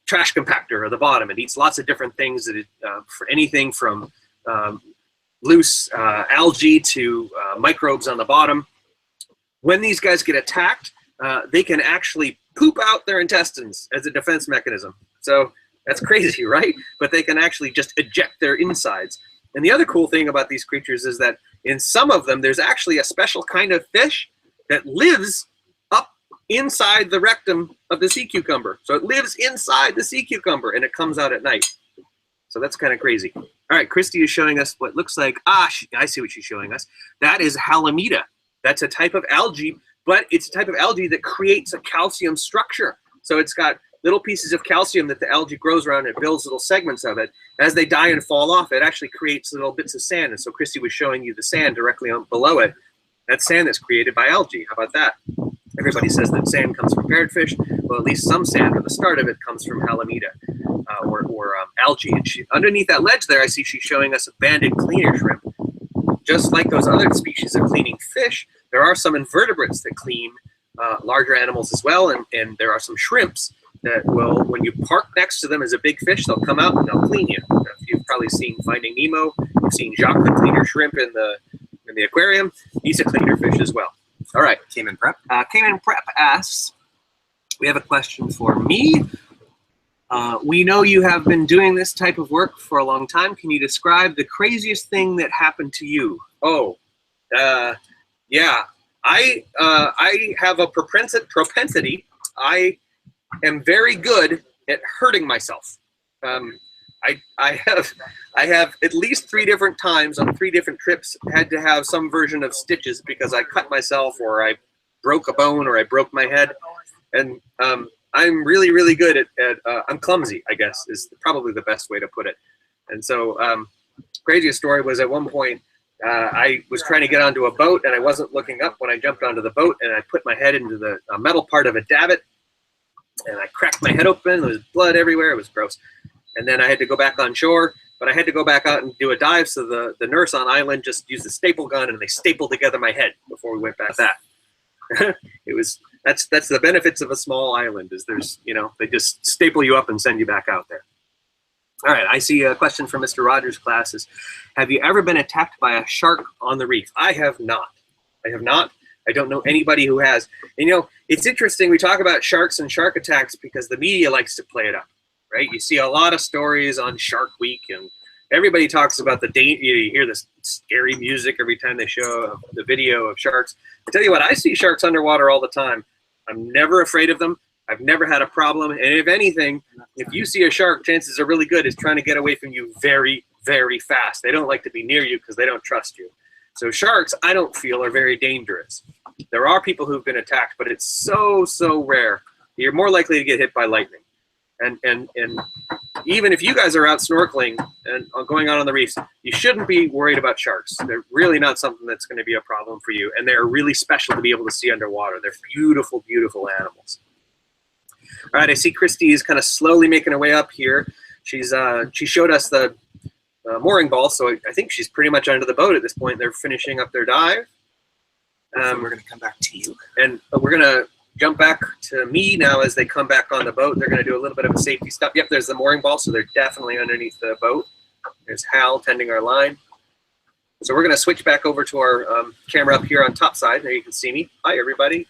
trash compactor at the bottom. It eats lots of different things that for anything from loose algae to microbes on the bottom. When these guys get attacked, they can actually poop out their intestines as a defense mechanism. So that's crazy, right? But they can actually just eject their insides. And the other cool thing about these creatures is that in some of them, there's actually a special kind of fish that lives up inside the rectum of the sea cucumber. So it lives inside the sea cucumber and it comes out at night. So that's kind of crazy. All right, Christy is showing us what looks like, I see what she's showing us. That is Halimeda. That's a type of algae, but it's a type of algae that creates a calcium structure. So it's got little pieces of calcium that the algae grows around and builds little segments of it. As they die and fall off, it actually creates little bits of sand. And so Christy was showing you the sand directly below it. That's sand that's created by algae. How about that? Everybody says that sand comes from parrotfish. Well, at least some sand, or the start of it, comes from Halimeda or algae. And underneath that ledge there, I see she's showing us a banded cleaner shrimp. Just like those other species of cleaning fish, there are some invertebrates that clean larger animals as well, and there are some shrimps that will, when you park next to them as a big fish, they'll come out and they'll clean you. You've probably seen Finding Nemo. You've seen Jacques the cleaner shrimp in the aquarium. He's a cleaner fish as well. All right. Cayman Prep. Cayman Prep asks, we have a question for me. We know you have been doing this type of work for a long time. Can you describe the craziest thing that happened to you? Oh, yeah. I have a propensity. I am very good at hurting myself. I have at least 3 different times on 3 different trips had to have some version of stitches because I cut myself or I broke a bone or I broke my head. And I'm really, really good at I'm clumsy, I guess, is probably the best way to put it. And so craziest story was at one point, I was trying to get onto a boat and I wasn't looking up when I jumped onto the boat, and I put my head into the metal part of a davit and I cracked my head open. There was blood everywhere. It was gross. And then I had to go back on shore, but I had to go back out and do a dive. So the nurse on island just used a staple gun and they stapled together my head before we went back. That's the benefits of a small island, is there's, they just staple you up and send you back out there. All right, I see a question from Mr. Rogers' class is, have you ever been attacked by a shark on the reef? I have not. I don't know anybody who has. And, it's interesting. We talk about sharks and shark attacks because the media likes to play it up, right? You see a lot of stories on Shark Week, and everybody talks about the danger. You hear this scary music every time they show the video of sharks. I tell you what, I see sharks underwater all the time. I'm never afraid of them. I've never had a problem. And if anything, if you see a shark, chances are really good it's trying to get away from you very, very fast. They don't like to be near you because they don't trust you. So sharks, I don't feel, are very dangerous. There are people who've been attacked, but it's so, so rare. You're more likely to get hit by lightning. And even if you guys are out snorkeling and going out on the reefs, you shouldn't be worried about sharks. They're really not something that's going to be a problem for you. And they're really special to be able to see underwater. They're beautiful, beautiful animals. All right, I see Christy is kind of slowly making her way up here. She showed us the mooring ball, so I think she's pretty much under the boat at this point. They're finishing up their dive. So we're going to come back to you. And we're going to jump back to me now as they come back on the boat. They're going to do a little bit of a safety stop. Yep, there's the mooring ball, so they're definitely underneath the boat. There's Hal tending our line. So we're going to switch back over to our camera up here on top side. There you can see me. Hi, everybody.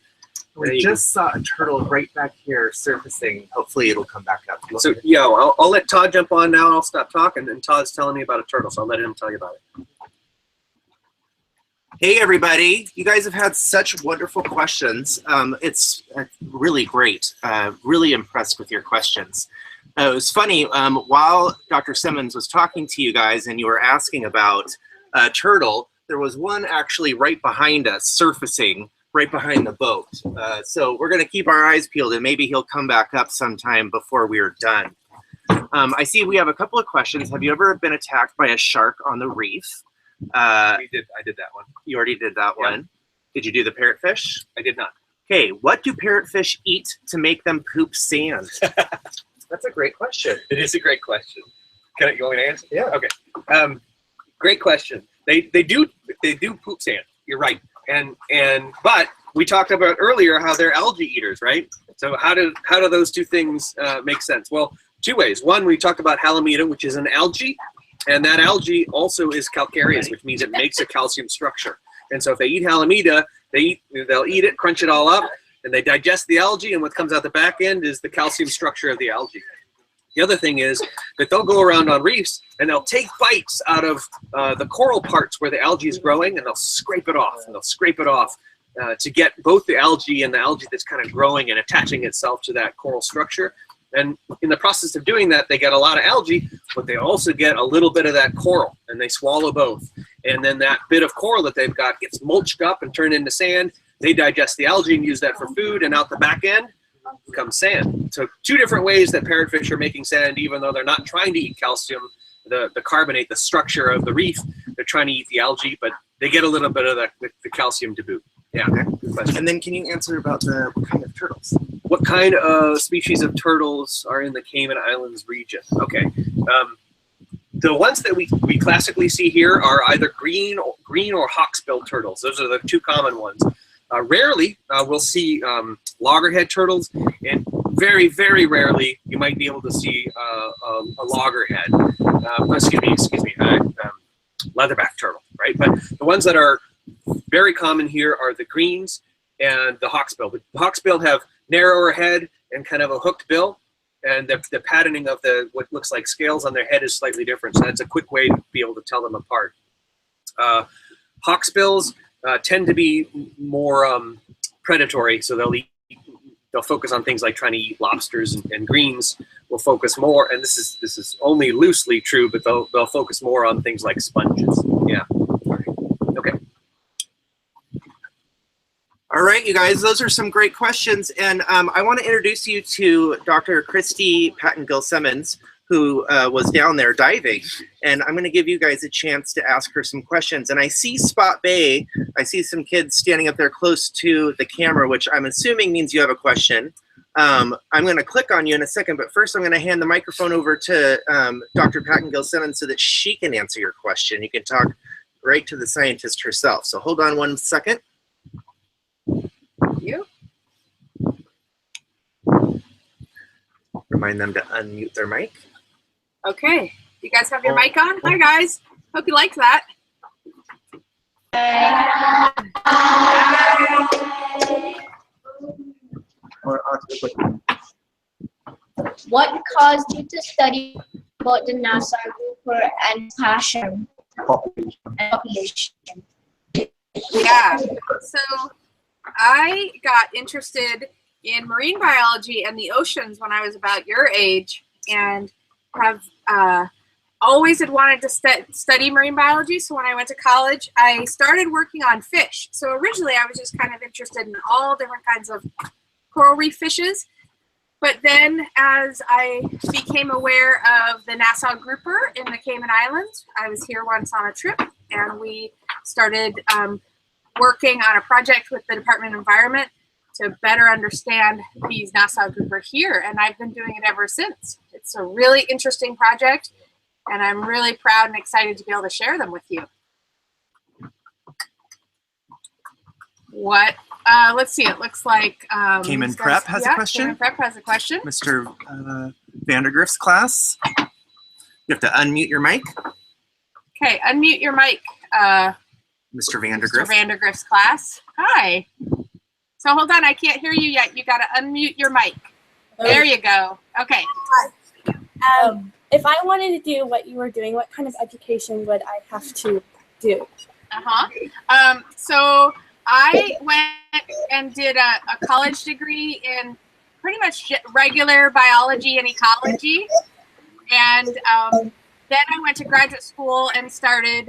We just saw a turtle right back here surfacing. Hopefully it'll come back up. So, yeah, I'll let Todd jump on now, and I'll stop talking. And Todd's telling me about a turtle, so I'll let him tell you about it. Hey, everybody. You guys have had such wonderful questions. It's really great. Really impressed with your questions. It was funny, while Dr. Simmons was talking to you guys and you were asking about turtle, there was one actually right behind us surfacing right behind the boat. So we're going to keep our eyes peeled, and maybe he'll come back up sometime before we're done. I see we have a couple of questions. Have you ever been attacked by a shark on the reef? I did that one. You already did that Yeah. one. Did you do the parrotfish? I did not. Okay, what do parrotfish eat to make them poop sand? That's a great question. It is a great question. You want me to answer? Yeah. Okay. Great question. They do poop sand. You're right. But we talked about earlier how they're algae eaters, right? So how do those two things make sense? Well, two ways. One, we talked about Halimeda, which is an algae, and that algae also is calcareous, which means it makes a calcium structure. And so if they eat Halimeda, they'll eat it, crunch it all up, and they digest the algae, and what comes out the back end is the calcium structure of the algae. The other thing is that they'll go around on reefs and they'll take bites out of the coral parts where the algae is growing, and they'll scrape it off, to get both the algae and the algae that's kind of growing and attaching itself to that coral structure. And in the process of doing that, they get a lot of algae, but they also get a little bit of that coral, and they swallow both. And then that bit of coral that they've got gets mulched up and turned into sand. They digest the algae and use that for food, and out the back end comes sand. So two different ways that parrotfish are making sand, even though they're not trying to eat calcium, the carbonate, the structure of the reef. They're trying to eat the algae, but they get a little bit of the calcium to boot. Yeah, good question. And then can you answer about what kind of turtles? What kind of species of turtles are in the Cayman Islands region? Okay. The ones that we classically see here are either green or hawksbill turtles. Those are the two common ones. Rarely we'll see loggerhead turtles, and very, very rarely you might be able to see a loggerhead. Excuse me, leatherback turtle, right? But the ones that are very common here are the greens and the hawksbill. The hawksbill have narrower head and kind of a hooked bill, and the patterning of what looks like scales on their head is slightly different. So that's a quick way to be able to tell them apart. Hawksbills tend to be more predatory, so they'll focus on things like trying to eat lobsters, and greens will focus more, and this is only loosely true, but they'll focus more on things like sponges. Yeah. Okay. All right, you guys, those are some great questions. And I want to introduce you to Dr. Christy Patton-Gill-Simmons, who was down there diving. And I'm going to give you guys a chance to ask her some questions. And I see Spot Bay. I see some kids standing up there close to the camera, which I'm assuming means you have a question. I'm going to click on you in a second, but first I'm going to hand the microphone over to Dr. Patton-Gill-Simmons so that she can answer your question. You can talk right to the scientist herself. So hold on one second. You? Remind them to unmute their mic. Okay. You guys have your mic on? Hi, guys. Hope you liked that. What caused you to study about the NASA grouper and passion and population? Yeah. So I got interested in marine biology and the oceans when I was about your age, and have always had wanted to study marine biology. So when I went to college, I started working on fish. So originally I was just kind of interested in all different kinds of coral reef fishes. But then as I became aware of the Nassau grouper in the Cayman Islands, I was here once on a trip, and we started working on a project with the Department of Environment to better understand these Nassau grouper here, and I've been doing it ever since. It's a really interesting project. and I'm really proud and excited to be able to share them with you. What? Let's see. It looks like Cayman these Prep guys- has a yeah, question. Cayman Prep has a question. Mr. Vandergrift's class. You have to unmute your mic. Okay, unmute your mic, Mr. Mr. Vandergrift. Vandergrift's class. Hi. So hold on, I can't hear you yet. You got to unmute your mic. There you go. Okay. If I wanted to do what you were doing, what kind of education would I have to do? So I went and did a college degree in pretty much regular biology and ecology. And then I went to graduate school and started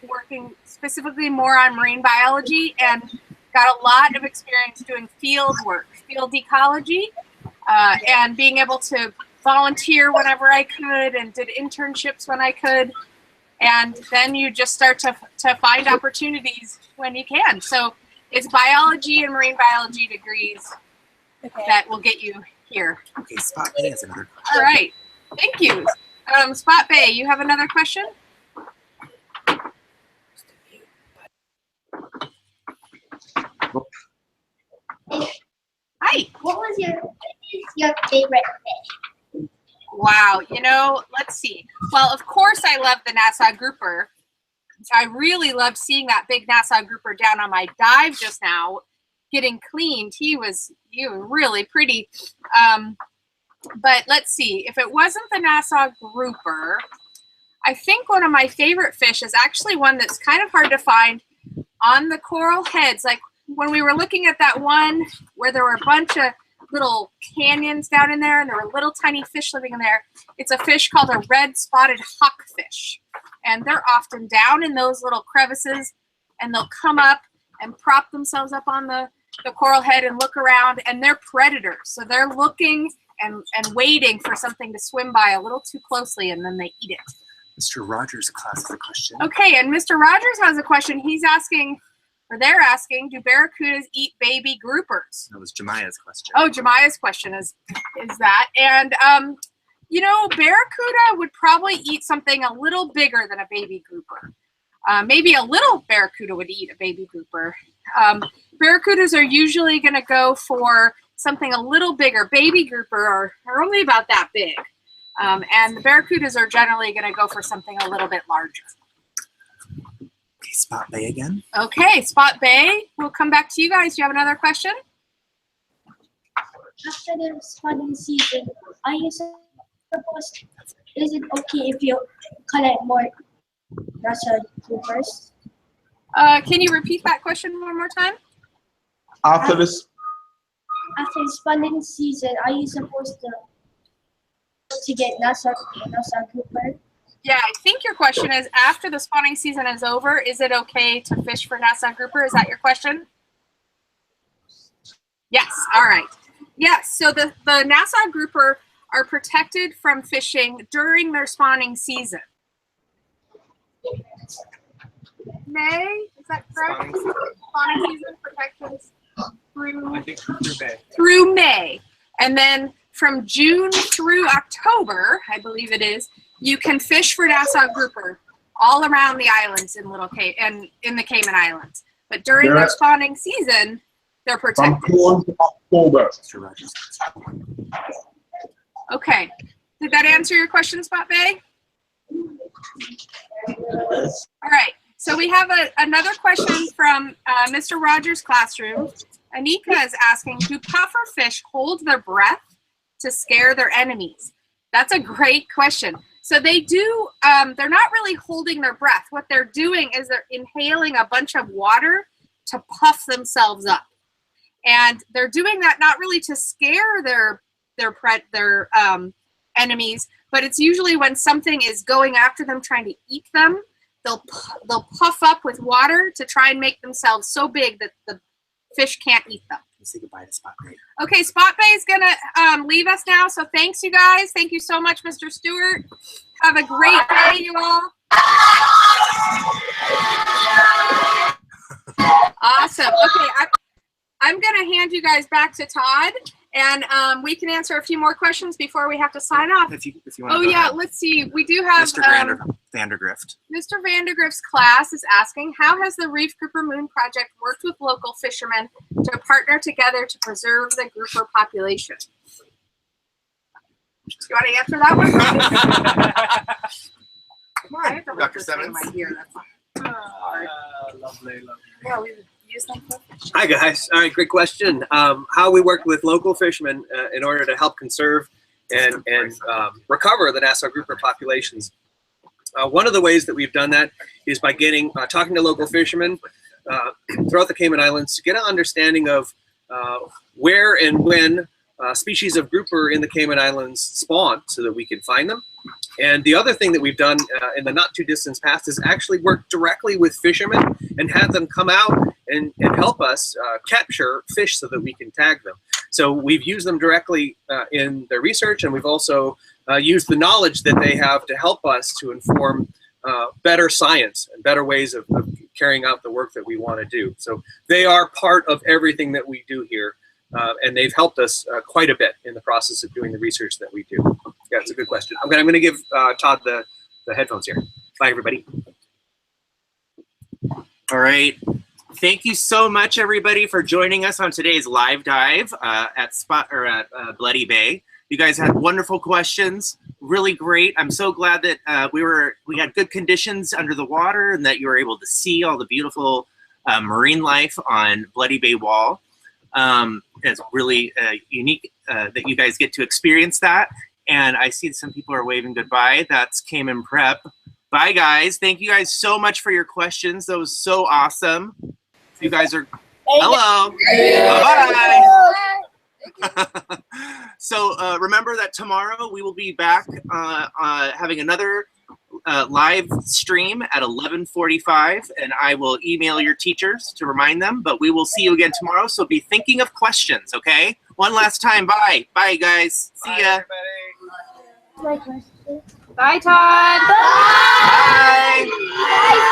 working specifically more on marine biology and got a lot of experience doing field work, field ecology, and being able to volunteer whenever I could and did internships when I could. And then you just start to find opportunities when you can. So it's biology and marine biology degrees that will get you here. Okay, Spot Bay has another question. All right. Thank you. Spot Bay, you have another question? Hi. What is your favorite fish? Wow. You know, let's see. Well, of course I love the Nassau grouper. I really loved seeing that big Nassau grouper down on my dive just now, getting cleaned. He was really pretty. But let's see. If it wasn't the Nassau grouper, I think one of my favorite fish is actually one that's kind of hard to find on the coral heads. Like when we were looking at that one where there were a bunch of little canyons down in there and there were little tiny fish living in there. It's a fish called a red spotted hawkfish. And they're often down in those little crevices and they'll come up and prop themselves up on the coral head and look around, and they're predators. So they're looking and waiting for something to swim by a little too closely, and then they eat it. Mr. Rogers' class has a question. Okay, and Mr. Rogers has a question. He's asking, or they're asking, do barracudas eat baby groupers? That was Jemiah's question. Oh, Jemiah's question is that. And, you know, barracuda would probably eat something a little bigger than a baby grouper. Maybe a little barracuda would eat a baby grouper. Barracudas are usually going to go for something a little bigger. Baby grouper are only about that big. And the barracudas are generally going to go for something a little bit larger. Okay, Spot Bay again. Okay, Spot Bay, we'll come back to you guys. Do you have another question? After the spawning season, are you supposed? Is it okay if you collect more Nassau groupers? Can you repeat that question one more time? After this, After the spawning season, are you supposed to get Nassau grouper? Yeah, I think your question is, after the spawning season is over, is it okay to fish for Nassau grouper? Is that your question? Yes, all right. Yes, so the Nassau grouper are protected from fishing during their spawning season. May, is that correct? Spawning season protections through May. And then from June through October, I believe it is, you can fish for Nassau grouper all around the islands in in the Cayman Islands. But during their spawning season, they're from protected. June to October. Mr. Rogers. Okay. Did that answer your question, Spot Bay? All right. So we have another question from Mr. Rogers' classroom. Anika is asking, do puffer fish hold their breath to scare their enemies? That's a great question. So they do, they're not really holding their breath. What they're doing is they're inhaling a bunch of water to puff themselves up. And they're doing that not really to scare their enemies, but it's usually when something is going after them, trying to eat them, they'll puff up with water to try and make themselves so big that the fish can't eat them. Say goodbye to Spot Bay. Okay, Spot Bay is gonna leave us now. So thanks, you guys. Thank you so much, Mr. Stewart. Have a great day, you all. Awesome. Okay, I'm gonna hand you guys back to Todd, And we can answer a few more questions before we have to sign off. If you want. Oh yeah, let's see. We do have Mr. Vandergrift. Mr. Vandergrift's class is asking, how has the Reef Grouper Moon Project worked with local fishermen to partner together to preserve the grouper population? Do you want to answer that one? Come on, Dr. Simmons. Lovely. Yeah, we use them for Hi guys. All right, great question. How we work with local fishermen in order to help conserve and recover the Nassau grouper populations. One of the ways that we've done that is by talking to local fishermen throughout the Cayman Islands to get an understanding of where and when species of grouper in the Cayman Islands spawn, so that we can find them. And the other thing that we've done in the not too distant past is actually work directly with fishermen and have them come out and help us capture fish so that we can tag them. So we've used them directly in their research, and we've also used the knowledge that they have to help us to inform better science and better ways of carrying out the work that we want to do. So they are part of everything that we do here, and they've helped us quite a bit in the process of doing the research that we do. Yeah, it's a good question. I'm going to give Todd the headphones here. Bye, everybody. All right. Thank you so much, everybody, for joining us on today's live dive at Bloody Bay. You guys had wonderful questions, really great. I'm so glad that we had good conditions under the water and that you were able to see all the beautiful marine life on Bloody Bay Wall. It's really unique that you guys get to experience that. And I see some people are waving goodbye. That's Cayman Prep. Bye, guys. Thank you guys so much for your questions. That was so awesome. You guys are, hello. Bye-bye. So remember that tomorrow we will be back having another live stream at 11:45, and I will email your teachers to remind them, but we will see you again tomorrow. So be thinking of questions, okay? One last time, bye. Bye, guys. See ya. Bye, Todd. Bye. Bye.